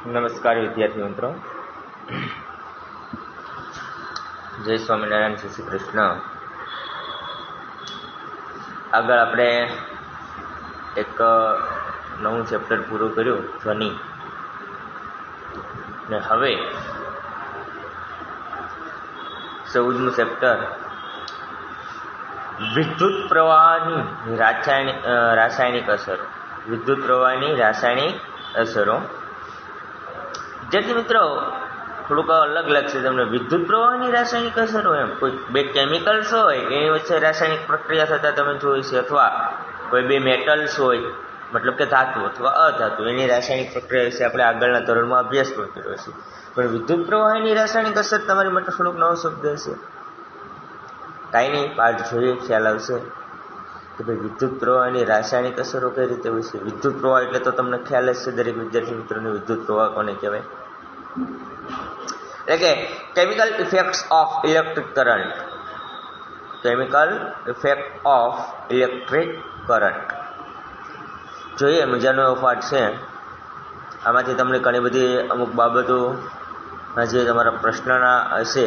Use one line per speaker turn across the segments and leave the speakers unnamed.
નમસ્કાર વિદ્યાર્થી મિત્રો, જય સ્વામિનારાયણ, જય શ્રી કૃષ્ણ. આગળ આપણે એક નવું ચેપ્ટર પૂરું કર્યું, ધ્વનિ, ને હવે 14મું ચેપ્ટર વિદ્યુત પ્રવાહની રાસાયણિક અસરો. વિદ્યુત પ્રવાહની રાસાયણિક અસરો. વિદ્યાર્થી મિત્રો, થોડુંક અલગ લાગશે તમને. વિદ્યુત પ્રવાહની રાસાયણિક અસરો, એમ કોઈ બે કેમિકલ્સ હોય એની વચ્ચે રાસાયણિક પ્રક્રિયા થતા તમે જોઈ છે, અથવા કોઈ બે મેટલ્સ હોય, મતલબ કે ધાતુ અથવા અધાતુ, એની રાસાયણિક પ્રક્રિયા વિશે આપણે આગળના ધોરણમાં અભ્યાસ પણ કર્યો છે. પણ વિદ્યુત પ્રવાહની રાસાયણિક અસર તમારી માટે થોડુંક નવો શબ્દ હશે. કાંઈ નહીં, પાઠ જોઈએ ખ્યાલ આવશે કે ભાઈ વિદ્યુત પ્રવાહની રાસાયણિક અસરો કઈ રીતે હોય છે. વિદ્યુત પ્રવાહ એટલે તો તમને ખ્યાલ જ છે દરેક વિદ્યાર્થી મિત્રોને. વિદ્યુત પ્રવાહ કોને કહેવાય? એટલે કે chemical effects of electric current. Chemical effect of electric current જોઈએ. મજાનો એવો પાઠ છે. આમાંથી તમને ઘણી બધી અમુક બાબતોના જે તમારા પ્રશ્નના હશે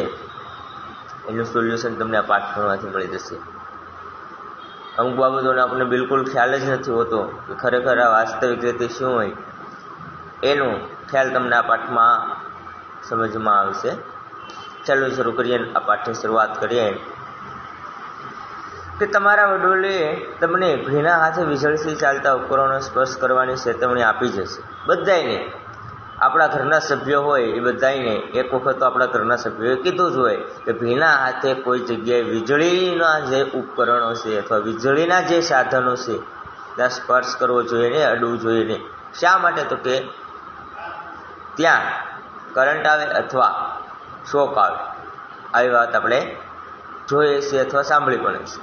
એનું સોલ્યુશન તમને આ પાઠ ભણવાથી મળી જશે. અમુક બાબતોને આપણને બિલકુલ ખ્યાલ જ નથી હોતો કે ખરેખર આ વાસ્તવિક રીતે શું હોય, એનો ખ્યાલ તમને આ પાઠમાં સમજમાં આવશે. ચાલો શરૂ કરીએ. આ પાઠની શરૂઆત કરીએ કે તમારા વડીલોએ તમને ભીના હાથે વીજળીથી ચાલતા ઉપકરણો સ્પર્શ કરવાની ચેતવણી આપી જશે. બધાને, આપણા ઘરના સભ્યો હોય એ બધાને એક વખત તો આપણા ઘરના સભ્યોએ કીધું જ હોય કે ભીના હાથે કોઈ જગ્યાએ વીજળીના જે ઉપકરણો છે અથવા વીજળીના જે સાધનો છે ત્યાં સ્પર્શ કરવો જોઈએ ને, અડવું જોઈએ ને. શા માટે? તો કે ત્યાં કરંટ આવે અથવા શોક આવે. આવી વાત આપણે જોઈએ છીએ અથવા સાંભળી પણ છે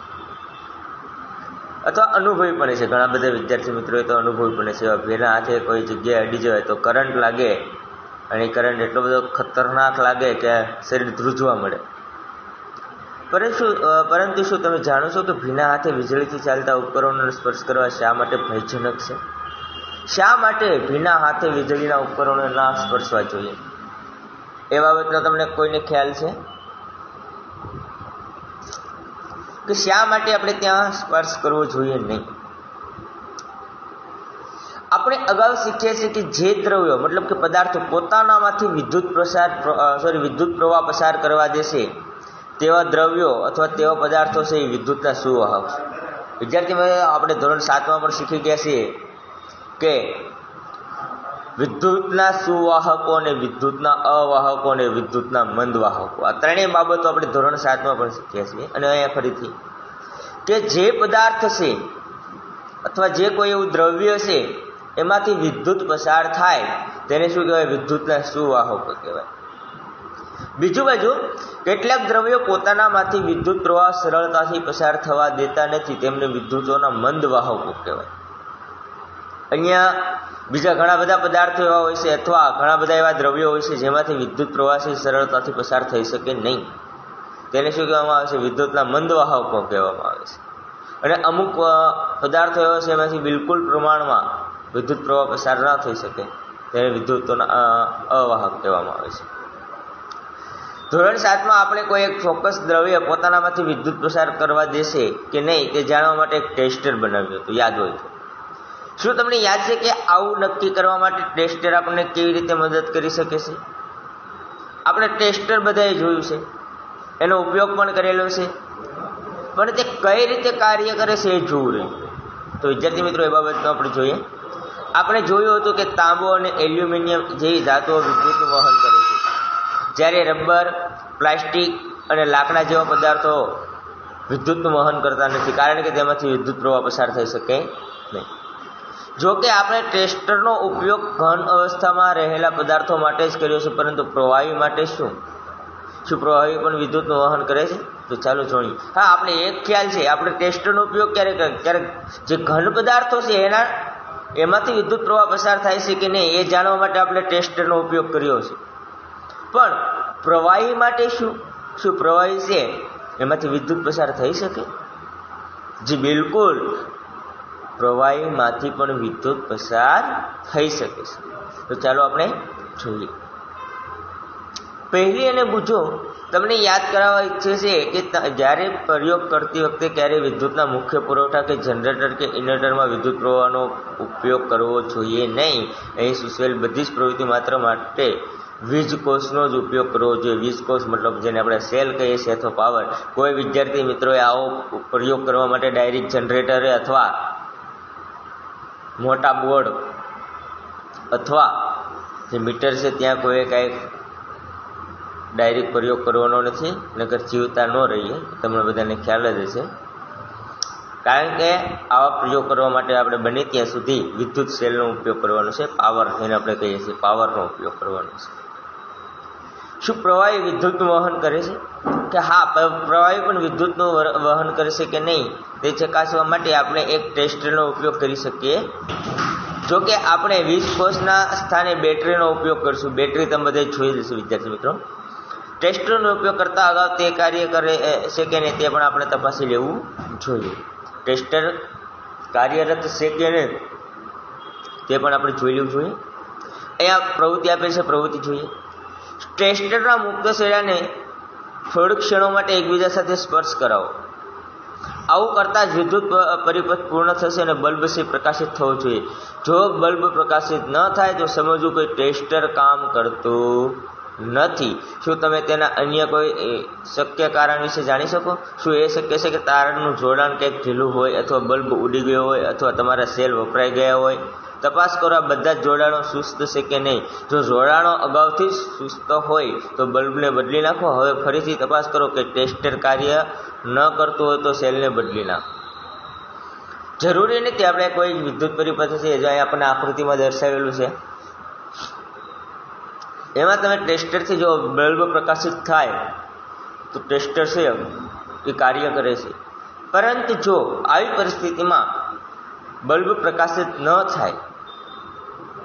અથવા અનુભવી પણ છે. ઘણા બધા વિદ્યાર્થી મિત્રોએ તો અનુભવી પણ છે. ભીના હાથે કોઈ જગ્યાએ અડી જવાય તો કરંટ લાગે, અને કરંટ એટલો બધો ખતરનાક લાગે કે શરીર ધ્રુજવા મળે. પરંતુ શું તમે જાણો છો કે ભીના હાથે વીજળીથી ચાલતા ઉપકરણોનો સ્પર્શ કરવા શા માટે ભયજનક છે? શા માટે ભીના હાથે વીજળીના ઉપકરણો ના સ્પર્શવા જોઈએ? એ બાબતનો તમને કોઈને ખ્યાલ છે કે શા માટે આપણે ત્યાં સ્પર્શ કરવો જોઈએ નહીં? આપણે અગાઉ શીખ્યા છે કે જે દ્રવ્યો, મતલબ કે પદાર્થો પોતાનામાંથી વિદ્યુત પ્રવાહ પસાર કરવા દેશે તેવા દ્રવ્યો અથવા તેવા પદાર્થો છે એ વિદ્યુતના સુવાહક છે. વિદ્યાર્થી આપણે ધોરણ 7માં પણ શીખી ગયા છીએ કે વિદ્યુતના સુવાહકો અને વિદ્યુતના અવાહકો અને વિદ્યુતના મંદવાહકો, આ ત્રણેય બાબતો આપણે ધોરણ 7માં પણ શીખ્યા છીએ. અને અહીંયા ફરીથી કે જે પદાર્થ છે અથવા જે કોઈ એવું દ્રવ્ય છે એમાંથી વિદ્યુત પસાર થાય તેને શું કહેવાય? વિદ્યુતના સુવાહકો કહેવાય. બીજું બાજુ કેટલાક દ્રવ્યો પોતાનામાંથી વિદ્યુત પ્રવાહ સરળતાથી પસાર થવા દેતા નથી, તેમને વિદ્યુતોના મંદવાહકો કહેવાય. અહીંયા બીજા ઘણા બધા પદાર્થો એવા હોય છે અથવા ઘણા બધા એવા દ્રવ્યો હોય છે જેમાંથી વિદ્યુત પ્રવાહથી સરળતાથી પસાર થઈ શકે નહીં. તેને શું કહેવામાં આવે છે? વિદ્યુતના મંદવાહકો કહેવામાં આવે છે. અને અમુક પદાર્થો એવા છે એમાંથી બિલકુલ પ્રમાણમાં વિદ્યુત પ્રવાહ પસાર ન થઈ શકે, તેને વિદ્યુતોના અવાહક કહેવામાં આવે છે. ધોરણ 7માં આપણે કોઈ એક ચોક્કસ દ્રવ્ય પોતાનામાંથી વિદ્યુત પસાર કરવા દેશે કે નહીં તે જાણવા માટે એક ટેસ્ટર બનાવ્યું હતું, યાદ હોય તો. શું તમને યાદ છે કે આવું નક્કી કરવા માટે ટેસ્ટર આપણને કેવી રીતે મદદ કરી શકે છે? આપણે ટેસ્ટર બધાએ જોયું છે, એનો ઉપયોગ પણ કરેલો છે, પણ તે કઈ રીતે કાર્ય કરે છે એ જોવું રહ્યું. તો વિદ્યાર્થી મિત્રો, એ બાબતનું આપણે જોઈએ. આપણે જોયું હતું કે તાંબો અને એલ્યુમિનિયમ જેવી ધાતુઓ વિદ્યુતનું વહન કરે છે, જ્યારે રબર, પ્લાસ્ટિક અને લાકડા જેવા પદાર્થો વિદ્યુતનું વહન કરતા નથી, કારણ કે તેમાંથી વિદ્યુત પ્રવાહ પસાર થઈ શકે નહીં. જો કે આપણે ટેસ્ટરનો ઉપયોગ ઘન અવસ્થામાં રહેલા પદાર્થો માટે જ કર્યો છે, પરંતુ પ્રવાહી માટે શું પ્રવાહી પણ વિદ્યુતનું વહન કરે છે? તો ચાલો જોડીએ. હા, આપણે એક ખ્યાલ છે, આપણે ટેસ્ટરનો ઉપયોગ ક્યારેક જે ઘન પદાર્થો છે એમાંથી વિદ્યુત પ્રવાહ પસાર થાય છે કે નહીં એ જાણવા માટે આપણે ટેસ્ટરનો ઉપયોગ કર્યો છે. પણ પ્રવાહી માટે શું પ્રવાહી છે એમાંથી વિદ્યુત પસાર થઈ શકે? જી બિલકુલ. પ્રવાહીમાંથી પણ વિદ્યુત પસાર થઈ શકે છે. તો ચાલો આપણે જોઈએ. પહેલી અને બુજો તમને યાદ કરાવવા ઈચ્છે છે કે જ્યારે પ્રયોગ કરતી વખતે ક્યારે વિદ્યુતના મુખ્ય પુરવઠા કે જનરેટર કે ઇન્વર્ટરમાં વિદ્યુત પ્રવાહનો ઉપયોગ કરવો જોઈએ નહીં. અહીં સૂચવેલ બધી જ પ્રવૃત્તિ માત્ર માટે વીજ કોષનો જ ઉપયોગ કરવો જોઈએ. વીજ કોષ મતલબ જેને આપણે સેલ કહીએ છીએ અથવા પાવર. કોઈ વિદ્યાર્થી મિત્રોએ આવો પ્રયોગ કરવા માટે ડાયરેક્ટ જનરેટરે અથવા મોટા બોર્ડ અથવા જે મીટર છે ત્યાં કોઈ કાંઈ ડાયરેક્ટ પ્રયોગ કરવાનો નથી, નકર જીવતા ન રહીએ. તમને બધાને ખ્યાલ જ હશે. કારણ કે આવા પ્રયોગ કરવા માટે આપણે બને ત્યાં સુધી વિદ્યુત સેલનો ઉપયોગ કરવાનો છે. પાવર જેને આપણે કહીએ છીએ પાવરનો ઉપયોગ કરવાનો છે. શું પ્રવાહી વિદ્યુતનું વહન કરે છે કે હા, પ્રવાહી પણ વિદ્યુતનું વહન કરે છે કે નહીં તે ચકાસવા માટે આપણે એક ટેસ્ટરનો ઉપયોગ કરી શકીએ. જો કે આપણે વીજ કોષના સ્થાને બેટરીનો ઉપયોગ કરીશું. બેટરી તમે બધા જોઈ જશે વિદ્યાર્થી મિત્રો. ટેસ્ટરનો ઉપયોગ કરતા અગાઉ તે કાર્ય કરે છે કે નહીં તે પણ આપણે તપાસી લેવું જોઈએ. ટેસ્ટર કાર્યરત છે કે નહીં તે પણ આપણે જોઈ લેવું જોઈએ. અહીંયા પ્રવૃત્તિ આપેલ છે, પ્રવૃત્તિ જોઈએ. ટેસ્ટરના મુક્ત છેડાને થોડીક ક્ષણો માટે એકબીજા સાથે સ્પર્શ કરાવો. આવું કરતાં જ વિદ્યુત પરિપથ પૂર્ણ થશે અને બલ્બ છે પ્રકાશિત થવો જોઈએ. જો બલ્બ પ્રકાશિત ન થાય તો સમજવું કે ટેસ્ટર કામ કરતું નથી. શું તમે તેના અન્ય કોઈ શક્ય કારણ વિશે જાણી શકો? શું એ શક્ય છે કે તારનું જોડાણ કંઈક ઢીલું હોય અથવા બલ્બ ઉડી ગયો હોય અથવા તમારા સેલ વપરાઈ ગયા હોય? તપાસ કરો આ બધા જ જોડાણો સુસ્ત છે કે નહીં. જો જોડાણો અગાઉથી સુસ્ત હોય તો બલ્બને બદલી નાખો. હવે ફરીથી તપાસ કરો કે ટેસ્ટર કાર્ય ન કરતું હોય તો સેલને બદલી નાખો. જરૂરી નથી આપણે કોઈ વિદ્યુત પરિપથ છે જે આપણને આકૃતિમાં દર્શાવેલું છે એમાં તમે ટેસ્ટરથી જો બલ્બ પ્રકાશિત થાય તો ટેસ્ટર છે એ કાર્ય કરે છે. પરંતુ જો આવી પરિસ્થિતિમાં બલ્બ પ્રકાશિત ન થાય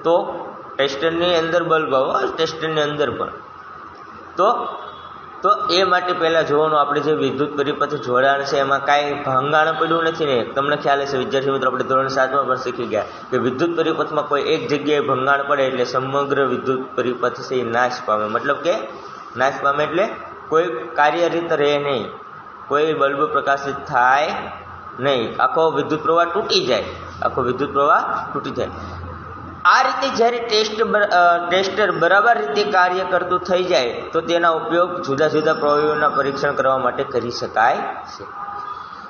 તો ટેસ્ટરની અંદર બલ્બ આવે, ટેસ્ટરની અંદર પણ તો એ માટે પહેલાં જોવાનું આપણે જે વિદ્યુત પરિપથ જોડાણ છે એમાં કાંઈ ભંગાણ પડ્યું નથી ને. તમને ખ્યાલ હશે વિદ્યાર્થી મિત્રો, આપણે ધોરણ 7માં પણ શીખી ગયા કે વિદ્યુત પરિપથમાં કોઈ એક જગ્યાએ ભંગાણ પડે એટલે સમગ્ર વિદ્યુત પરિપથ છે એ નાશ પામે. મતલબ કે નાશ પામે એટલે કોઈ કાર્યરીત રહે નહીં, કોઈ બલ્બ પ્રકાશિત થાય નહીં, આખો વિદ્યુત પ્રવાહ તૂટી જાય. આ રીતે જ્યારે ટેસ્ટર બરાબર રીતે કાર્ય કરતું થઈ જાય તો તેના ઉપયોગ જુદા જુદા પ્રવાહીઓના પરીક્ષણ કરવા માટે કરી શકાય છે.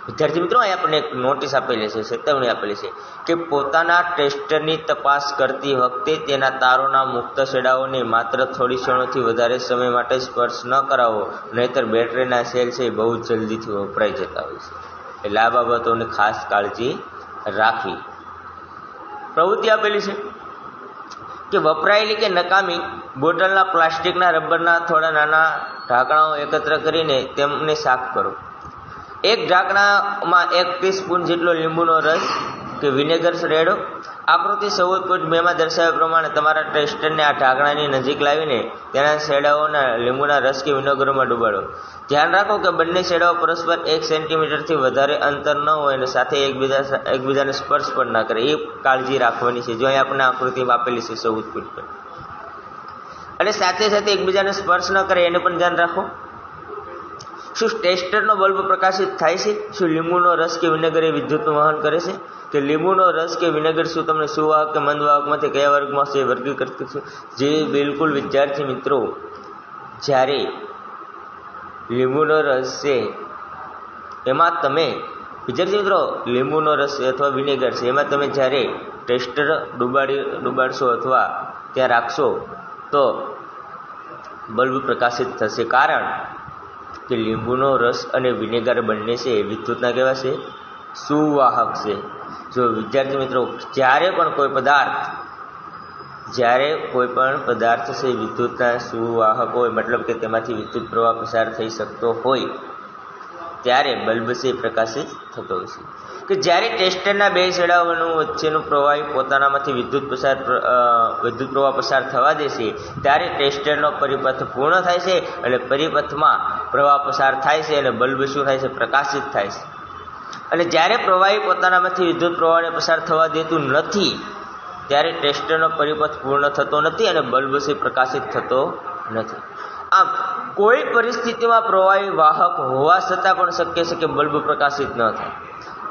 વિદ્યાર્થી મિત્રો, અહીં આપણને એક નોટિસ આપેલી છે, ચેતવણી આપેલી છે કે પોતાના ટેસ્ટરની તપાસ કરતી વખતે તેના તારોના મુક્ત છેડાઓને માત્ર થોડી ક્ષણોથી વધારે સમય માટે સ્પર્શ ન કરાવો, નહીંતર બેટરીના સેલ છે બહુ જલ્દીથી વપરાઈ જતા હોય છે. એટલે આ બાબતોની ખાસ કાળજી રાખવી. પ્રવૃત્તિ આપેલી છે કે વપરાયેલી કે નકામી બોટલના પ્લાસ્ટિકના રબરના થોડા નાના ઢાંકણાઓ એકત્ર કરીને તેમને સાફ કરો. એક ઢાંકણામાં 1 ટીસ્પૂન જેટલો લીંબુનો રસ કે વિનેગર રેડો. આકૃતિ 14.2માં દર્શાવ્યા પ્રમાણે તમારા ટેસ્ટરને આ ઢાંકણાની નજીક લાવીને તેના છેડાઓના લીંબુના રસ કે વિનેગરમાં ડુબાડો. ધ્યાન રાખો કે બંને છેડાઓ પરસ્પર 1 સેન્ટીમીટરથી વધારે અંતર ન હોય અને સાથે એકબીજાને સ્પર્શ પણ ના કરે, એ કાળજી રાખવાની છે. જો અહીં આપણને આકૃતિ આપેલી છે 14.2, અને સાથે સાથે એકબીજાને સ્પર્શ ન કરે એને પણ ધ્યાન રાખો. શું ટેસ્ટરનો બલ્બ પ્રકાશિત થાય છે? શું લીંબુનો રસ કે વિનેગર એ વિદ્યુતનું વહન કરે છે? કે લીંબુનો રસ કે વિનેગર શું તમને સુવાહક કે મંદવાહકમાંથી કયા વર્ગમાં છે વર્ગીકૃત છે? જે બિલકુલ વિદ્યાર્થી મિત્રો, જ્યારે લીંબુનો રસ છે એમાં તમે વિદ્યાર્થી મિત્રો લીંબુનો રસ અથવા વિનેગર છે એમાં તમે જ્યારે ટેસ્ટર ડુબાડશો અથવા ત્યાં રાખશો તો બલ્બ પ્રકાશિત થશે. કારણ કે લીંબુનો રસ અને વિનેગર બંને છે વિદ્યુતના કેવા છે? સુવાહક છે. જો વિદ્યાર્થી મિત્રો, જ્યારે પણ કોઈ પદાર્થ છે વિદ્યુતના સુવાહક હોય, મતલબ કે તેમાંથી વિદ્યુત પ્રવાહ પસાર થઈ શકતો હોય ત્યારે બલ્બ છે પ્રકાશિત થતો હોય છે. કે જ્યારે ટેસ્ટરના બે છેડાઓનું વચ્ચેનું પ્રવાહી પોતાનામાંથી વિદ્યુત પ્રવાહ પસાર થવા દેશે ત્યારે ટેસ્ટરનો પરિપથ પૂર્ણ થાય છે અને પરિપથમાં પ્રવાહ પસાર થાય છે અને બલ્બ શું થાય છે? પ્રકાશિત થાય છે. અને જ્યારે પ્રવાહી પોતાનામાંથી વિદ્યુત પ્રવાહને પસાર થવા દેતું નથી ત્યારે ટેસ્ટરનો પરિપથ પૂર્ણ થતો નથી અને બલ્બ છે પ્રકાશિત થતો નથી. આમ કોઈ પરિસ્થિતિમાં પ્રવાહી વાહક હોવા છતાં પણ શક્ય છે કે બલ્બ પ્રકાશિત ન થાય.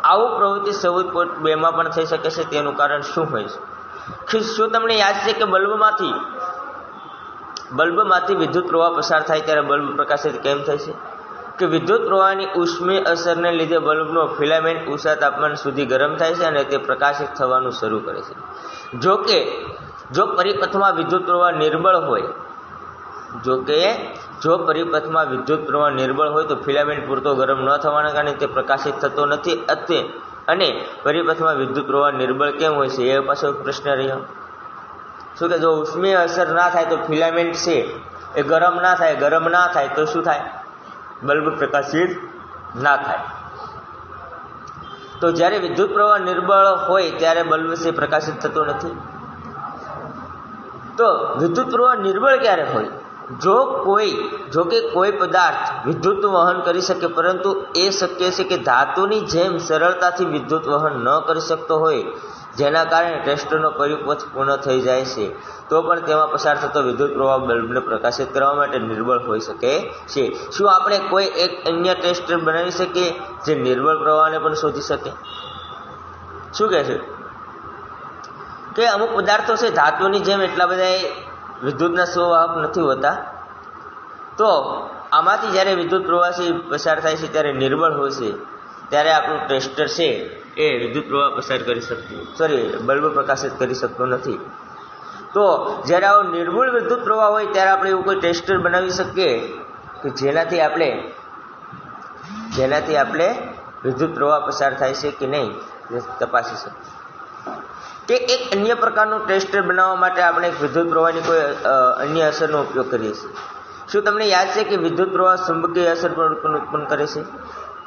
આવું પ્રવૃત્તિ 14.2 પણ થઈ શકે છે. તેનું કારણ શું હોય છે? શું તમને યાદ છે કે બલ્બમાંથી વિદ્યુત પ્રવાહ પસાર થાય ત્યારે બલ્બ પ્રકાશિત કેમ થાય છે? કે વિદ્યુત પ્રવાહની ઉષ્મીય અસરને લીધે બલ્બનો ફિલામેન્ટ ઊંચા તાપમાન સુધી ગરમ થાય છે અને તે પ્રકાશિત થવાનું શરૂ કરે છે. જો પરિપથમાં વિદ્યુત પ્રવાહ નિર્બળ હોય તો ફિલામેન્ટ પૂરતો ગરમ ન થવાના કારણે તે પ્રકાશિત થતો નથી. અને પરિપથમાં વિદ્યુત પ્રવાહ નિર્બળ કેમ હોય છે એ પાછો પ્રશ્ન રહ્યો. શું કે જો ઉષ્મીય અસર ના થાય તો ફિલામેન્ટ છે એ ગરમ ના થાય તો શું થાય? બલ્બ પ્રકાશિત ના થાય. તો જ્યારે વિદ્યુત પ્રવાહ નિર્બળ હોય ત્યારે બલ્બ છે પ્રકાશિત થતો નથી. તો વિદ્યુત પ્રવાહ નિર્બળ ક્યારે હોય? જો કે કોઈ પદાર્થ વિદ્યુત વહન કરી શકે, પરંતુ એ શક્ય છે કે ધાતુની જેમ સરળતાથી વિદ્યુત વહન ન કરી શકતો હોય, જેના કારણે ટેસ્ટરનો પરિપથ પૂર્ણ થઈ જાય છે, તો પણ તેમાં પસાર થતો વિદ્યુત પ્રવાહ બલ્બને પ્રકાશિત કરવા માટે નિર્બળ હોઈ શકે છે. શું આપણે કોઈ એક અન્ય ટેસ્ટર બનાવી શકીએ જે નિર્બળ પ્રવાહને પણ શોધી શકે? શું કહે છે કે અમુક પદાર્થો છે ધાતુની જેમ એટલા બધા વિદ્યુતના સ્વવાહક નથી હોતા, તો આમાંથી જ્યારે વિદ્યુત પ્રવાહ પસાર થાય છે ત્યારે નિર્બળ હોય છે, ત્યારે આપણું ટેસ્ટર છે એ વિદ્યુત પ્રવાહ બલ્બ પ્રકાશિત કરી શકતો નથી. તો જ્યારે આવો નિર્બળ વિદ્યુત પ્રવાહ હોય ત્યારે આપણે એવું કોઈ ટેસ્ટર બનાવી શકીએ કે જેનાથી આપણે વિદ્યુત પ્રવાહ પસાર થાય છે કે નહીં એ તપાસી શકીએ. કે એક અન્ય પ્રકારનું ટેસ્ટર બનાવવા માટે આપણે વિદ્યુત પ્રવાહની કોઈ અન્ય અસરનો ઉપયોગ કરીએ છીએ. શું તમને યાદ છે કે વિદ્યુત પ્રવાહ ચુંબકીય અસર પણ ઉત્પન્ન કરે છે?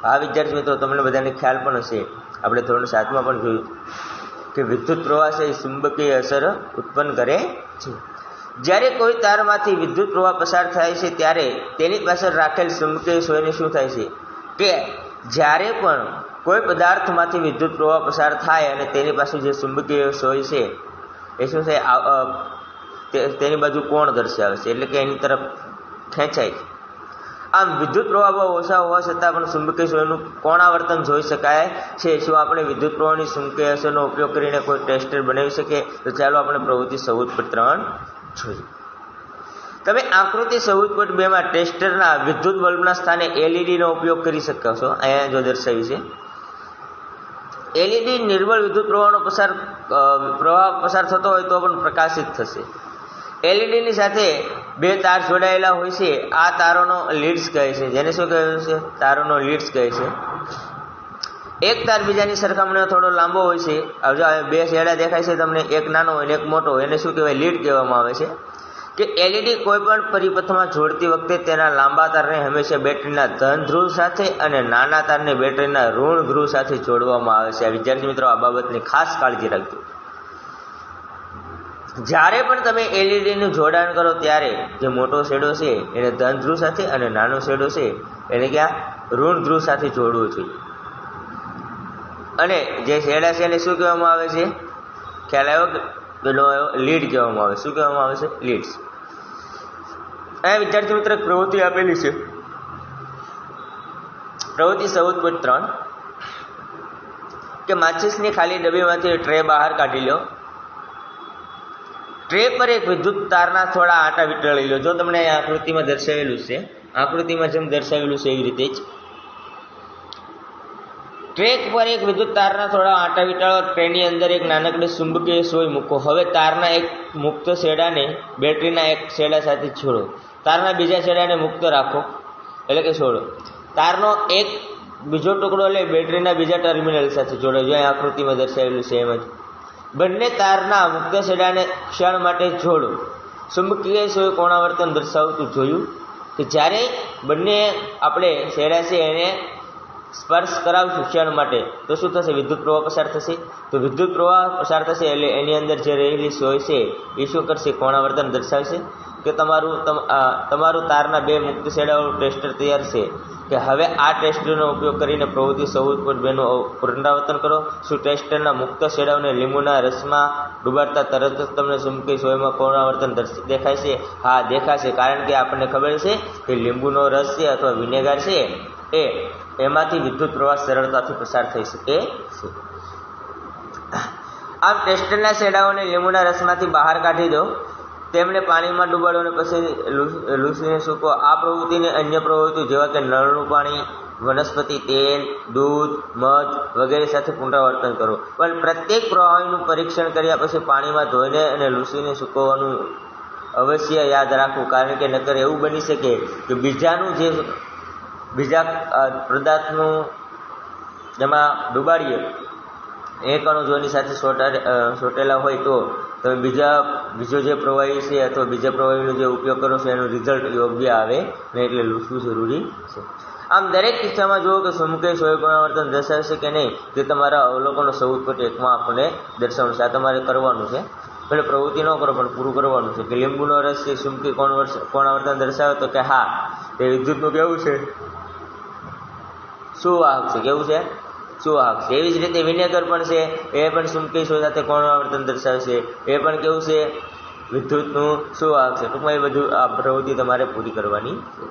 હા વિદ્યાર્થી મિત્રો, તમને બધાને ખ્યાલ પણ હશે, આપણે ધોરણ 7માં પણ જોયું કે વિદ્યુત પ્રવાહ છે એ ચુંબકીય અસર ઉત્પન્ન કરે છે. જ્યારે કોઈ તારમાંથી વિદ્યુત પ્રવાહ પસાર થાય છે ત્યારે તેની પાછળ રાખેલ ચુંબકીય સોયને શું થાય છે કે જ્યારે પણ કોઈ પદાર્થમાંથી વિદ્યુત પ્રવાહ પસાર થાય અને તેની પાસે જે ચુંબકીય સોય છે એ શું છે, તેની બાજુ કોણ દર્શાવે છે, એટલે કે એની તરફ ખેંચાય. આમ વિદ્યુત પ્રવાહ બહુ ઓછા હોવા છતાં પણ ચુંબકીય સોયનું કોણાવર્તન જોઈ શકાય છે. શું આપણે વિદ્યુત પ્રવાહની ચુંબકીય અસરનો ઉપયોગ કરીને કોઈ ટેસ્ટર બનાવી શકીએ? તો ચાલો આપણે પ્રવૃત્તિ 14.3 જોઈએ. તમે આકૃતિ 14.2 ટેસ્ટરના વિદ્યુત બલ્બના સ્થાને એલઈડીનો ઉપયોગ કરી શકો છો. અહીંયા જો દર્શાવ્યું છે, એલઈડી નિર્બળ વિદ્યુત પ્રવાહ પસાર થતો હોય તો પણ પ્રકાશિત થશે. એલઈડીની સાથે 2 તાર જોડાયેલા હોય છે. આ તારોનો લીડ્સ કહે છે. જેને શું કહે છે? તારોનો લીડ્સ કહે છે. એક તાર બીજાની સરખામણીમાં થોડો લાંબો હોય છે. હવે 2 છેડા દેખાય છે તમને, એક નાનો હોય અને એક મોટો હોય, એને શું કહેવાય? લીડ કહેવામાં આવે છે. કે એલઈડી કોઈ પણ પરિપથમાં જોડતી વખતે તેના લાંબા તારને હંમેશા બેટરીના ધન ધ્રુવ સાથે અને નાના તારને બેટરીના ઋણ ધ્રુવ સાથે જોડવામાં આવે છે. વિદ્યાર્થી મિત્રો, આ બાબતની ખાસ કાળજી રાખજો. જ્યારે પણ તમે એલઈડીનું જોડાણ કરો ત્યારે જે મોટો શેડો છે એને ધન ધ્રુવ સાથે અને નાનો શેડો છે એને ઋણ ધ્રુવ સાથે જોડવું જોઈએ. અને જે શેડા છે એને શું કહેવામાં આવે છે? ખ્યાલ આવ્યો? લીડ કહેવામાં આવે. શું કહેવામાં આવે છે? લીડ્સ. અહીંયા વિદ્યાર્થી મિત્ર પ્રવૃત્તિ આપેલી છે, પ્રવૃત્તિ 14.3 કે માચિસની ખાલી ડબ્બીમાંથી ટ્રે બહાર કાઢી લો. ટ્રે પર એક વિદ્યુત તારના થોડા આંટા વીંટાળી લો. જો તમને આ આકૃતિમાં દર્શાવેલું છે, આકૃતિમાં જેમ દર્શાવેલું છે એવી રીતે જ ટ્રેક પર એક વિદ્યુત તારના થોડા આંટા વીંટાળો. ટ્રેની અંદર એક નાનકડી ચુંબકીય સોય મૂકો. હવે તારના એક મુક્ત છેડાને બેટરીના એક છેડા સાથે જોડો. તારના બીજા છેડાને મુક્ત રાખો, એટલે કે છોડો. તારનો એક બીજો ટુકડો લઈ બેટરીના બીજા ટર્મિનલ સાથે જોડો. જો અહીં આકૃતિમાં દર્શાવેલું છે એમ જ બંને તારના મુક્ત છેડાને ક્ષણ માટે જોડો. ચુંબકીય સોય કોણાવર્તન દર્શાવતું જોયું કે જ્યારે બંને આપણે છેડા છે એને સ્પર્શ કરાવશું ક્ષણ માટે તો શું થશે? વિદ્યુત પ્રવાહ પસાર થશે. તો વિદ્યુત પ્રવાહ પસાર થશે એટલે એની અંદર જે રહેલી સોય છે એ શું કરશે? કોણાવર્તન દર્શાવશે કે તમારું તારના બે મુક્ત છેડાવાળું ટેસ્ટર તૈયાર છે કે હવે આ ટેસ્ટરનો ઉપયોગ કરીને પ્રવૃત્તિ 14.2 નું પુનરાવર્તન કરો. શું ટેસ્ટરના મુક્ત છેડાઓને લીંબુના રસમાં ડુબાડતા તરત જ તમને ચુંબકીય સોયમાં કોણાવર્તન દેખાય છે? હા, દેખાશે. કારણ કે આપણને ખબર છે કે લીંબુનો રસ છે અથવા વિનેગર છે એમાંથી વિદ્યુત પ્રવાહ સરળતાથી પસાર થઈ શકે છે. આમ ટેસ્ટરના છેડાઓને લીંબુના રસમાંથી બહાર કાઢી દો, તેમને પાણીમાં ડુબાડો અને પછી લૂસીને સૂકો. આ પ્રવૃત્તિને અન્ય પ્રવૃત્તિઓ જેવા કે નળનું પાણી, વનસ્પતિ તેલ, દૂધ, મધ વગેરે સાથે પુનરાવર્તન કરો. પણ પ્રત્યેક પ્રવાહીનું પરીક્ષણ કર્યા પછી પાણીમાં ધોઈને અને લૂસીને સૂકવવાનું અવશ્ય યાદ રાખવું. કારણ કે નકર એવું બની શકે કે બીજા પદાર્થનું જેમાં ડુબાડીએ એ કણો જોની સાથે સોટેલા હોય તો તમે બીજો જે પ્રવાહી છે અથવા બીજા પ્રવાહીનો જે ઉપયોગ કરો છો એનું રિઝલ્ટ યોગ્ય આવે ને, એટલે લૂસવું જરૂરી છે. આમ દરેક કિસ્સામાં જુઓ કે ચુંબકીય સોય કોણાવર્તન દર્શાવશે કે નહીં તે તમારા અવલોકનો 14.1 આપણને દર્શાવવાનું છે. આ તમારે કરવાનું છે. ભલે પ્રવૃત્તિ ન કરો પણ પૂરું કરવાનું છે કે લીંબુનો રસ છે ચુંબકીય કોણાવર્તન દર્શાવે તો કે હા તે વિદ્યુતનું કેવું છે? સુવાહક છે. કેવું છે? સુવાહક છે. એવી જ રીતે વિનેગર પણ છે, એ પણ ચુંબકીય સોય સાથે કોણાવર્તન દર્શાવશે, એ પણ કેવું છે? વિદ્યુતનું સુવાહક છે. ટૂંકમાં એ બધું આ પ્રવૃત્તિ તમારે પૂરી કરવાની છે.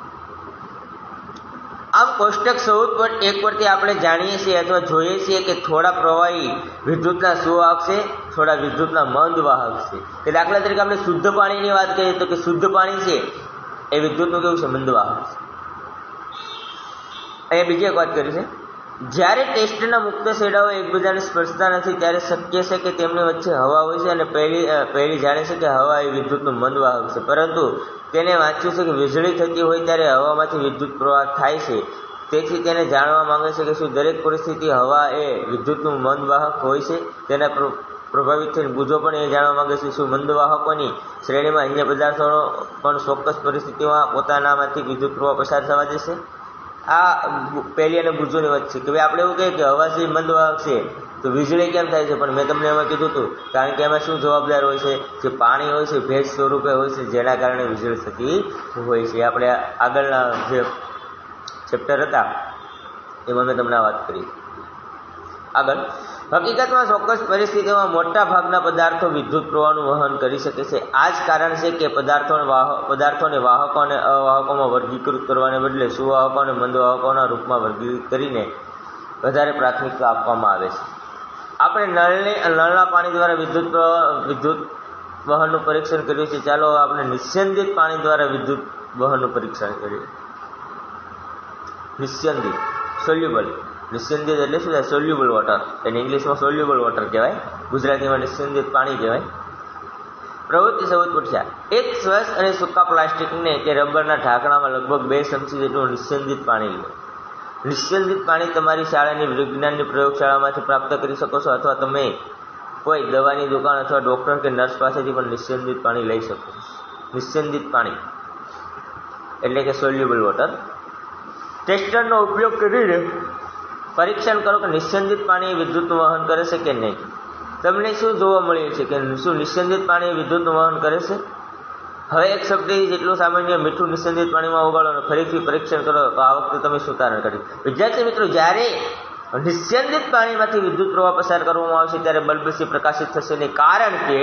આમ કોષ્ટક 14.1 પરથી આપણે જાણીએ છીએ અથવા જોઈએ છીએ કે થોડા પ્રવાહી વિદ્યુતના સુવાહક છે, થોડા વિદ્યુતના મંદ વાહક છે. કે દાખલા તરીકે આપણે શુદ્ધ પાણીની વાત કરીએ તો કે શુદ્ધ પાણી છે એ વિદ્યુતનું કેવું છે? મંદ વાહક છે. અહીંયા બીજી એક વાત કરી છે, જ્યારે ટેસ્ટના મુક્ત છેડાઓ એકબીજાને સ્પર્શતા નથી ત્યારે શક્ય છે કે તેમની વચ્ચે હવા હોય છે અને પહેલી જાણે છે કે હવા એ વિદ્યુતનું મંદ વાહક છે. પરંતુ તેને વાંચ્યું છે કે વીજળી થતી હોય ત્યારે હવામાંથી વિદ્યુત પ્રવાહ થાય છે. તેથી તેને જાણવા માંગે છે કે શું દરેક પરિસ્થિતિ હવા એ વિદ્યુતનું મંદ વાહક હોય છે? તેના પ્રભાવિત થઈને બુજો પણ એ જાણવા માંગે છે શું મંદ વાહકોની શ્રેણીમાં અન્ય પદાર્થો પણ ચોક્કસ પરિસ્થિતિમાં પોતાનામાંથી વિદ્યુત પ્રવાહ પસાર થવા દેશે? આ પહેલી અને બુજોની વચ્ચે કે ભાઈ આપણે એવું કહીએ કે હવા જે મંદ વાહક છે તો વીજળી કેમ થાય છે? પણ મેં તમને એમાં કીધું હતું કારણ કે એમાં શું જવાબદાર હોય છે? જે પાણી હોય છે ભેજ સ્વરૂપે હોય છે, જેના કારણે વીજળી થતી હોય છે. આપણે આગળના જે ચેપ્ટર હતા એમાં મેં તમને વાત કરી. આગળ, હકીકતમાં ચોક્કસ પરિસ્થિતિમાં મોટા ભાગના પદાર્થો વિદ્યુત પ્રવાહનું વહન કરી શકે છે. આ જ કારણ છે કે પદાર્થોને વાહકો અને અવાહકોમાં વર્ગીકૃત કરવાને બદલે સુવાહકો અને મંદ વાહકોના રૂપમાં વર્ગીકૃત કરીને વધારે પ્રાથમિકતા આપવામાં આવે છે. આપણે નળના પાણી દ્વારા વિદ્યુત વહનનું પરીક્ષણ કર્યું છે. ચાલો આપણે નિસ્યંદિત પાણી દ્વારા વિદ્યુત વહનનું પરીક્ષણ કરીએ. નિસ્યંદિત સોલ્યુબલ. નિસ્યંદિત એટલે શું થાય? Soluble water. એને ઇંગ્લિશમાં સોલ્યુબલ વોટર કહેવાય, ગુજરાતીમાં નિસ્યંદિત પાણી કહેવાય. પ્રવૃત્તિ 14.4. એક સ્વચ્છ અને સૂકા પ્લાસ્ટિકને કે રબરના ઢાંકણામાં લગભગ 2 ચમચી જેટલું નિસ્યંદિત પાણી લો. નિસ્યંદિત પાણી તમારી શાળાની વિજ્ઞાનની પ્રયોગશાળામાંથી પ્રાપ્ત કરી શકો છો અથવા તમે કોઈ દવાની દુકાન અથવા ડૉક્ટર કે નર્સ પાસેથી પણ નિસ્યંદિત પાણી લઈ શકો છો. નિસ્યંદિત પાણી એટલે કે સોલ્યુબલ વોટર. ટેસ્ટરનો ઉપયોગ કરીને પરીક્ષણ કરો કે નિસ્યંદિત પાણી વિદ્યુતનું વહન કરે છે કે નહીં. તમને શું જોવા મળ્યું છે કે શું નિસ્યંદિત પાણી વિદ્યુતનું વહન કરે છે? હવે એક શબ્દ જેટલું સામાન્ય મીઠું નિસ્યંદિત પાણીમાં ઓગાળો અને ફરીથી પરીક્ષણ કરો તો આ વખતે તમે શું તારણ કરી? વિદ્યાર્થી મિત્રો, જ્યારે નિસ્યંદિત પાણીમાંથી વિદ્યુત પ્રવાહ પસાર કરવામાં આવશે ત્યારે બલ્બથી પ્રકાશિત થશે નહીં, કારણ કે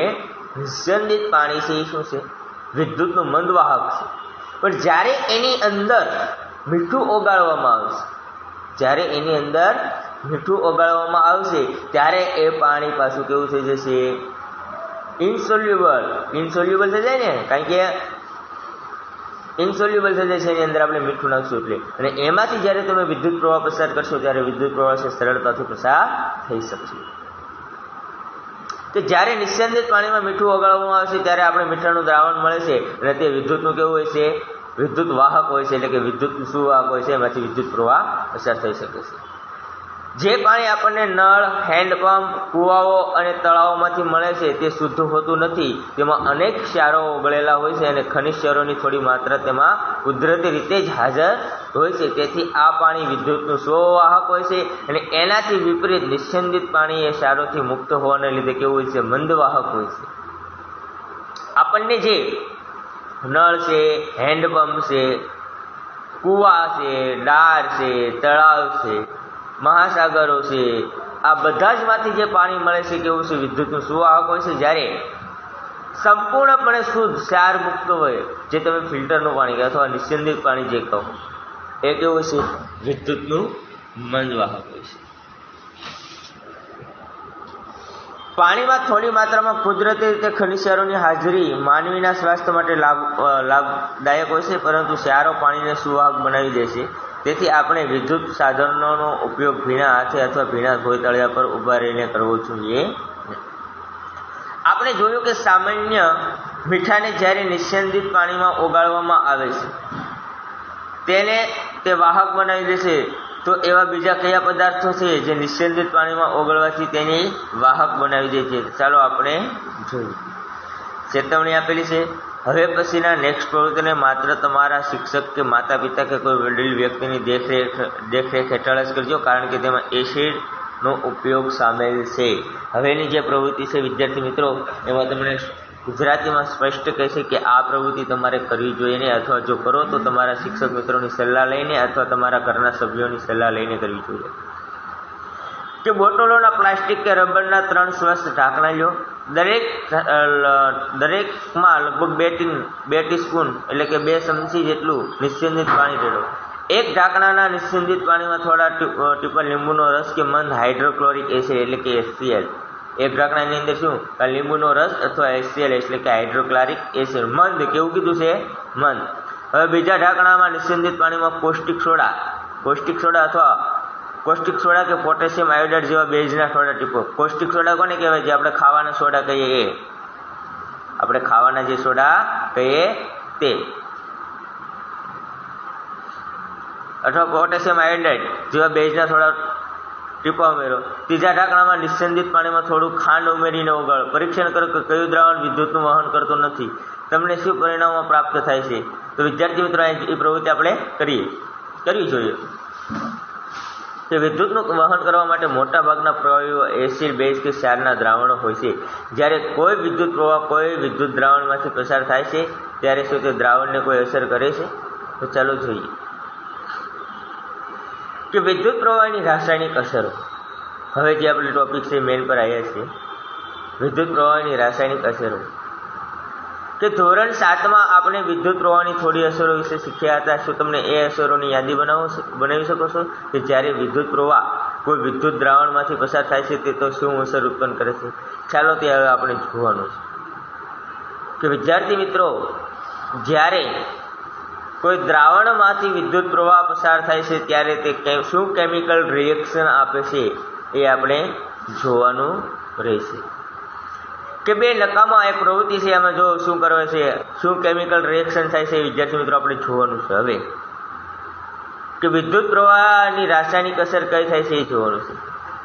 નિસ્યંદિત પાણી છે એ શું છે? વિદ્યુતનું મંદ વાહક છે. પણ જ્યારે એની અંદર મીઠું ઓગાળવામાં આવશે ત્યારે એ પાણી પાછું કેવું થઈ જશે? ઇન્સોલ્યુબલ થઈ જાય ને, કારણ કે ઇન્સોલ્યુબલ થઈ જાય છે એની અંદર આપણે મીઠું નાખશું એટલે. અને એમાંથી જ્યારે તમે વિદ્યુત પ્રવાહ પસાર કરશો ત્યારે વિદ્યુત પ્રવાહ છે સરળતાથી પસાર થઈ શકશે. કે જ્યારે નિસ્યંદિત પાણીમાં મીઠું ઓગાળવામાં આવશે ત્યારે આપણે મીઠાનું દ્રાવણ મળે છે અને તે વિદ્યુતનું કેવું હોય છે? વિદ્યુત વાહક હોય છે, એટલે કે વિદ્યુત સુવાહક હોય છે, એમાંથી વિદ્યુત પ્રવાહ પસાર થઈ શકે છે. જે પાણી આપણને નળ, હેન્ડપંપ, કૂવાઓ અને તળાવોમાંથી મળે છે તે શુદ્ધ હોતું નથી. તેમાં અનેક ક્ષારો ઓગળેલા હોય છે અને ખનિજ ક્ષારોની થોડી માત્રા તેમાં કુદરતી રીતે જ હાજર હોય છે. તેથી આ પાણી વિદ્યુતનું સ્વવાહક હોય છે અને એનાથી વિપરીત નિસ્યંદિત પાણી એ ક્ષારોથી મુક્ત હોવાને લીધે કેવું હોય છે? મંદવાહક હોય છે. આપણને જે નળ છે, હેન્ડપંપ છે, કૂવા છે, ડાર છે, તળાવ છે, મહાસાગરો છે, આ બધા જ માંથી જે પાણી મળે છે કેવું છે? વિદ્યુતનું સુવાહક હોય છે. જ્યારે સંપૂર્ણપણે શુદ્ધ ક્ષાર મુક્ત હોય, જે તમે ફિલ્ટરનું પાણી કહો અથવા નિસ્યંદિત પાણી જે કહો, એ કેવું છે? વિદ્યુતનું મંદવાહક હોય છે. પાણીમાં થોડી માત્રામાં કુદરતી રીતે ખનિજ ક્ષારોની હાજરી માનવીના સ્વાસ્થ્ય માટે લાભદાયક હોય છે, પરંતુ ક્ષારો પાણીને સુવાહક બનાવી દે છે. તેથી આપણે વિદ્યુત સાધનોનો ઉપયોગ ભીના હાથે અથવા ભીના ભોયતળિયા પર ઊભા રહીને કરવો જોઈએ. આપણે જોયું કે સામાન્ય મીઠાને જ્યારે નિસ્યંદિત પાણીમાં ઓગાળવામાં આવે છે તેને તે વાહક બનાવી દેશે. તો એવા બીજા કયા પદાર્થો છે જે નિસ્યંદિત પાણીમાં ઓગળવાથી તેને વાહક બનાવી દે છે? ચાલો આપણે જોઈએ. ચેતવણી આપેલી છે. હવે પછીના નેક્સ્ટ પ્રવૃત્તિને માત્ર તમારા શિક્ષક કે માતા પિતા કે કોઈ વડીલ વ્યક્તિની દેખરેખ હેઠળ જ કરજો, કારણ કે તેમાં એસિડનો ઉપયોગ સામેલ છે. હવેની જે પ્રવૃત્તિ છે વિદ્યાર્થી મિત્રો, એમાં તમને ગુજરાતીમાં સ્પષ્ટ કહે છે કે આ પ્રવૃત્તિ તમારે કરવી જોઈએ નહીં, અથવા જો કરો તો તમારા શિક્ષક મિત્રોની સલાહ લઈને અથવા તમારા ઘરના સભ્યોની સલાહ લઈને કરવી જોઈએ. કે બોટલોના પ્લાસ્ટિક કે રબરના 3 સ્વચ્છ ઢાંકણા લો. દરેકમાં લગભગ 2 ટીસ્પૂન એટલે કે 2 ચમચી જેટલું નિસ્યંદિત પાણી રેડો. એક ઢાંકણાના નિસ્યંદિત પાણીમાં થોડા ટીપા લીંબુનો રસ કે મંદ હાઇડ્રોક્લોરિક એસિડ એટલે કે HCl. એક ઢાંકણાની અંદર શું? લીંબુનો રસ અથવા HCl એટલે કે હાઇડ્રોક્લોરિક એસિડ. મંદ કેવું કીધું છે? મંદ. હવે બીજા ઢાંકણામાં નિસ્યંદિત પાણીમાં કોસ્ટિક સોડા અથવા કોસ્ટિક સોડા કે પોટેશિયમ આયોડાઇડ જેવા બેઝના થોડા ટીપો. કોસ્ટિક સોડા કોને કહેવાય? જે આપણે ખાવાના સોડા કહીએ એ. આપણે ખાવાના જે સોડા કહીએ તે. અથવા પોટેશિયમ આયોડાઇડ જેવા બેઝના થોડા ટીપા ઉમેરો. ત્રીજા ઢાંકણામાં નિસ્યંદિત પાણીમાં થોડું ખાંડ ઉમેરીને ઓગાળો. પરીક્ષણ કરો કે કયું દ્રાવણ વિદ્યુતનું વહન કરતું નથી. તમને શું પરિણામો પ્રાપ્ત થાય છે? તો વિદ્યાર્થી મિત્રો એ પ્રવૃત્તિ આપણે કરવી જોઈએ. કે વિદ્યુતનું વહન કરવા માટે મોટા ભાગના પ્રવાહીઓ એસિડ, બેઝ કે ક્ષારના દ્રાવણો હોય છે. જ્યારે કોઈ વિદ્યુત પ્રવાહ કોઈ વિદ્યુત દ્રાવણમાંથી પસાર થાય છે ત્યારે શું તે દ્રાવણને કોઈ અસર કરે છે? તો ચાલો જોઈએ કે વિદ્યુત પ્રવાહની રાસાયણિક અસરો. હવે જે આપણે ટોપિક છે મેન પર આવ્યા છીએ, વિદ્યુત પ્રવાહની રાસાયણિક અસરો. કે ધોરણ 7માં આપણે વિદ્યુત પ્રવાહની થોડી અસરો વિશે શીખ્યા હતા. શું તમને એ અસરોની યાદી બનાવી શકો છો કે જ્યારે વિદ્યુત પ્રવાહ કોઈ વિદ્યુત દ્રાવણમાંથી પસાર થાય છે તે તો શું અસર ઉત્પન્ન કરે છે? ચાલો તે હવે આપણે જોવાનું છે. કે વિદ્યાર્થી મિત્રો, જ્યારે કોઈ દ્રાવણમાંથી વિદ્યુત પ્રવાહ પસાર થાય છે ત્યારે તે શું કેમિકલ રિએક્શન આપે છે એ આપણે જોવાનું રહેશે. કે 2 નકામા એક પ્રવૃત્તિ છે, એમાં જો શું કરવે છે, શું કેમિકલ રિએક્શન થાય છે વિદ્યાર્થી મિત્રો આપણે જોવાનું છે. હવે કે વિદ્યુત પ્રવાહની રાસાયણિક અસર કઈ થાય છે એ જોવાનું છે.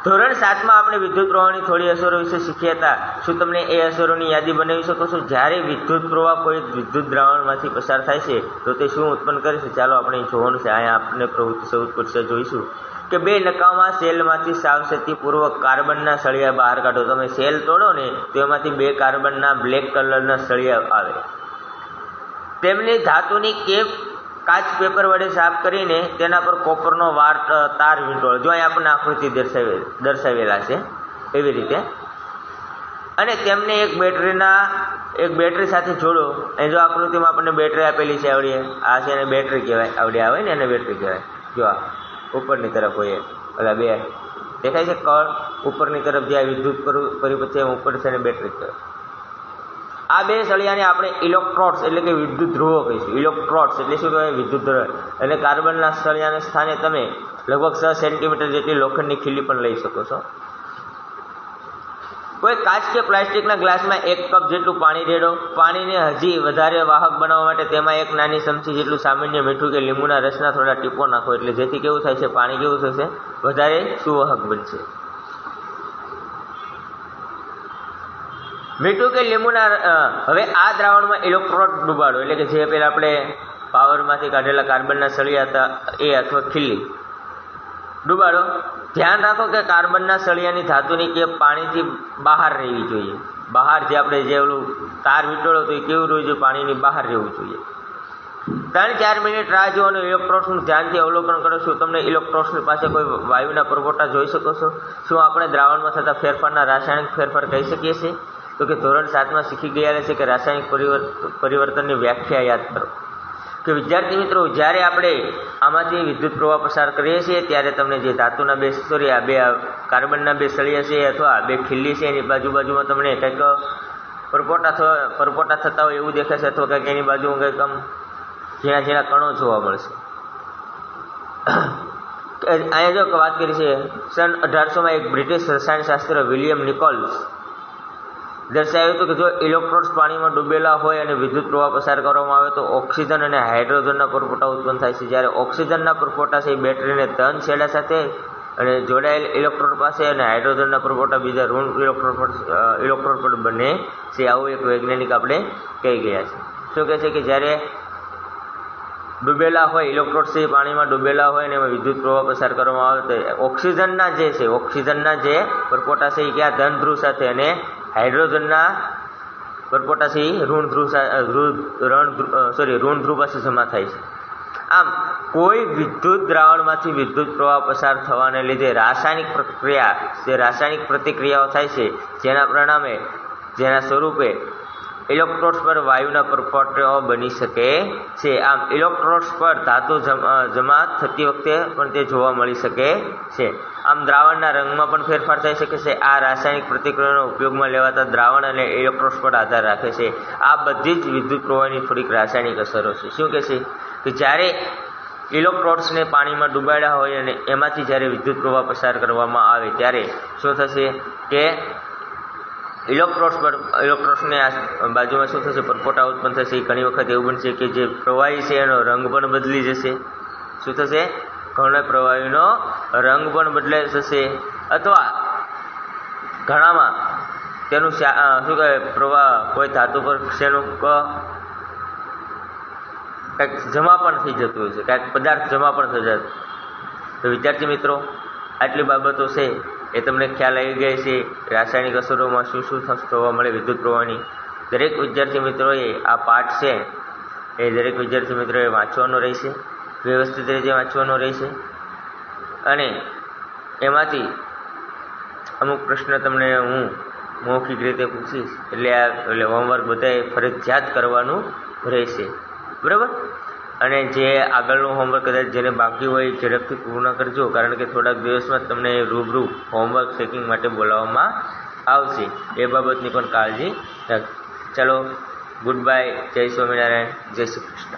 ધોરણ 7માં આપણે વિદ્યુત પ્રવાહની થોડી અસરો વિશે શીખ્યા હતા. શું તમને એ અસરોની યાદી બનાવી શકો છો? જ્યારે વિદ્યુત પ્રવાહ કોઈ વિદ્યુત દ્રાવણમાંથી પસાર થાય છે તો તે શું ઉત્પન્ન કરે છે? ચાલો આપણે જોવાનું છે. અહીંયા આપણે પ્રવૃત્તિ સૌથી પહેલા જોઈશું કે 2 નકામા સેલમાંથી સાવચેતીપૂર્વક કાર્બનના સળિયા બહાર કાઢો. તમે સેલ તોડો ને તો એમાંથી 2 કાર્બનના બ્લેક કલરના સળિયા આવે. તેમની ધાતુની કેપ કાચ પેપર વડે સાફ કરીને તેના પર કોપરનો તાર વીંટોળો. જો અહીં આપણને આકૃતિ દર્શાવેલા છે એવી રીતે. અને તેમને એક બેટરી સાથે જોડો. અહીં જો આકૃતિમાં આપણને બેટરી આપેલી છે આવડી, આ છે એને બેટરી કહેવાય. આવડી આવે ને એને બેટરી કહેવાય. જો આ ઉપરની તરફ હોય ઓલા 2 દેખાય છે કળ, ઉપરની તરફ જે વિદ્યુત પરિપથ છે ઉપર છે એને બેટરી કહેવાય. આ 2 સળિયાને આપણે ઇલેક્ટ્રોડ્સ એટલે કે વિદ્યુત ધ્રુવો કહીશું. ઇલેક્ટ્રોડ્સ એટલે શું કહેવાય? વિદ્યુત ધ્રુવ. અને કાર્બનના સળિયાના સ્થાને તમે લગભગ 6 સેન્ટીમીટર જેટલી લોખંડની ખીલી પણ લઈ શકો છો. કોઈ કાચ કે પ્લાસ્ટિકના ગ્લાસમાં 1 કપ જેટલું પાણી રેડો. પાણીને હજી વધારે વાહક બનાવવા માટે તેમાં 1 નાની ચમચી જેટલું સામાન્ય મીઠું કે લીંબુના રસના થોડા ટીપો નાખો. એટલે જેથી કેવું થાય છે, પાણી કેવું થશે, વધારે સુવાહક બનશે. મીઠું કે લીંબુના હવે આ દ્રાવણમાં ઇલેક્ટ્રોડ ડુબાડો. એટલે કે જે પહેલાં આપણે પાવરમાંથી કાઢેલા કાર્બનના સળિયા હતા એ અથવા ખીલી ડુબાડો. ધ્યાન રાખો કે કાર્બનના સળિયાની ધાતુની કે પાણીથી બહાર રહેવી જોઈએ. બહાર જે આપણે જે ઓલું તાર વીંટળો તો એ કેવું રહેવું જોઈએ, પાણીની બહાર રહેવું જોઈએ. 3-4 મિનિટ રાહ જુઓ અને ઇલેક્ટ્રોડ્સનું ધ્યાનથી અવલોકન કરો. શું તમને ઇલેક્ટ્રોડ્સની પાસે કોઈ વાયુના પરપોટા જોઈ શકો છો? શું આપણે દ્રાવણમાં થતા ફેરફારના રાસાયણિક ફેરફાર કહી શકીએ છીએ? તો કે ધોરણ 7માં શીખી ગયા છે કે રાસાયણિક પરિવર્તનની વ્યાખ્યા યાદ કરો. કે વિદ્યાર્થી મિત્રો, જ્યારે આપણે આમાંથી વિદ્યુત પ્રવાહ પસાર કરીએ છીએ ત્યારે તમને જે ધાતુના આ બે કાર્બનના 2 સળિયા છે અથવા 2 ખીલ્લી છે એની બાજુમાં તમને કંઈક પરપોટા થતા હોય એવું દેખાશે, અથવા કંઈક એની બાજુમાં કંઈક આમ ઝીણા કણો જોવા મળશે. અહીંયા જો વાત કરી છે, સન 1800માં એક બ્રિટિશ રસાયણશાસ્ત્રી વિલિયમ નિકોલ્સ દર્શાવ્યું હતું કે જો ઇલેક્ટ્રોડ્સ પાણીમાં ડૂબેલા હોય અને વિદ્યુત પ્રવાહ પસાર કરવામાં આવે તો ઓક્સિજન અને હાઇડ્રોજનના પરપોટા ઉત્પન્ન થાય છે. જ્યારે ઓક્સિજનના પરપોટા છે એ બેટરીને ધન છેડા સાથે અને જોડાયેલ ઇલેક્ટ્રોડ પાસે અને હાઇડ્રોજનના પરપોટા બીજા ઋણ ઇલેક્ટ્રોડ પર બને છે. આવું એક વૈજ્ઞાનિક આપણે કહી ગયા છે. શું કહે છે કે જ્યારે ડૂબેલા હોય ઇલેક્ટ્રોડ છે પાણીમાં ડૂબેલા હોય અને એમાં વિદ્યુત પ્રવાહ પસાર કરવામાં આવે તો ઓક્સિજનના જે પરપોટા છે એ ક્યાં ધન ધ્રુવ સાથે અને હાઇડ્રોજનના પરપોટા છે ઋણ ધ્રુવ પાસે જમા થાય છે. આમ કોઈ વિદ્યુત દ્રાવણમાંથી વિદ્યુત પ્રવાહ પસાર થવાને લીધે રાસાયણિક પ્રતિક્રિયાઓ થાય છે, જેના સ્વરૂપે ઇલેક્ટ્રોડ્સ પર વાયુના પરપોટાઓ બની શકે છે. આમ ઇલેક્ટ્રોડ્સ પર ધાતુ જમા થતી વખતે પણ તે જોવા મળી શકે છે. આમ દ્રાવણના રંગમાં પણ ફેરફાર થઈ શકે છે. આ રાસાયણિક પ્રતિક્રિયાનો ઉપયોગમાં લેવાતા દ્રાવણ અને ઇલેક્ટ્રોડ્સ પર આધાર રાખે છે. આ બધી જ વિદ્યુત પ્રવાહની થોડીક રાસાયણિક અસરો છે. શું કહે છે કે જ્યારે ઇલેક્ટ્રોડ્સને પાણીમાં ડૂબાડ્યા હોય અને એમાંથી જ્યારે વિદ્યુત પ્રવાહ પસાર કરવામાં આવે ત્યારે શું થશે કે ઇલેક્ટ્રોડ્સને બાજુમાં શું થશે, પરપોટા ઉત્પન્ન થશે. ઘણી વખત એવું બનશે કે જે પ્રવાહી છે એનો રંગ પણ બદલી જશે. શું થશે? ઘણા પ્રવાહીનો રંગ પણ બદલાઈ જશે, અથવા ઘણામાં તેનું શું કહેવાય પ્રવાહ કોઈ ધાતુ પર શેનું કંઈક જમા પણ થઈ જતું હોય છે, કાંઈક પદાર્થ જમા પણ થઈ જાય. તો વિદ્યાર્થી મિત્રો, આટલી બાબતો છે એ તમને ખ્યાલ આવી ગઈ છે. રાસાયણિક અસરોમાં શું થવા મળે વિદ્યુત પ્રવાહની. દરેક વિદ્યાર્થી મિત્રોએ આ પાઠ છે એ દરેક વિદ્યાર્થી મિત્રોએ વાંચવાનો રહેશે, વ્યવસ્થિત રીતે વાંચવાનો રહેશે. અને એમાંથી અમુક પ્રશ્ન તમને હું મૌખિક રીતે પૂછીશ, એટલે હોમવર્ક બધાએ ફરજિયાત કરવાનું રહેશે, બરાબર. અને જે આગળનું હોમવર્ક કદાચ જેને બાકી હોય ઝડપથી પૂર્ણ કરજો, કારણ કે થોડાક દિવસમાં તમને રૂબરૂ હોમવર્ક ચેકિંગ માટે બોલાવવામાં આવશે. એ બાબતની પણ કાળજી રાખજો. ચાલો, ગુડ બાય, જય સ્વામિનારાયણ, જય શ્રી કૃષ્ણ.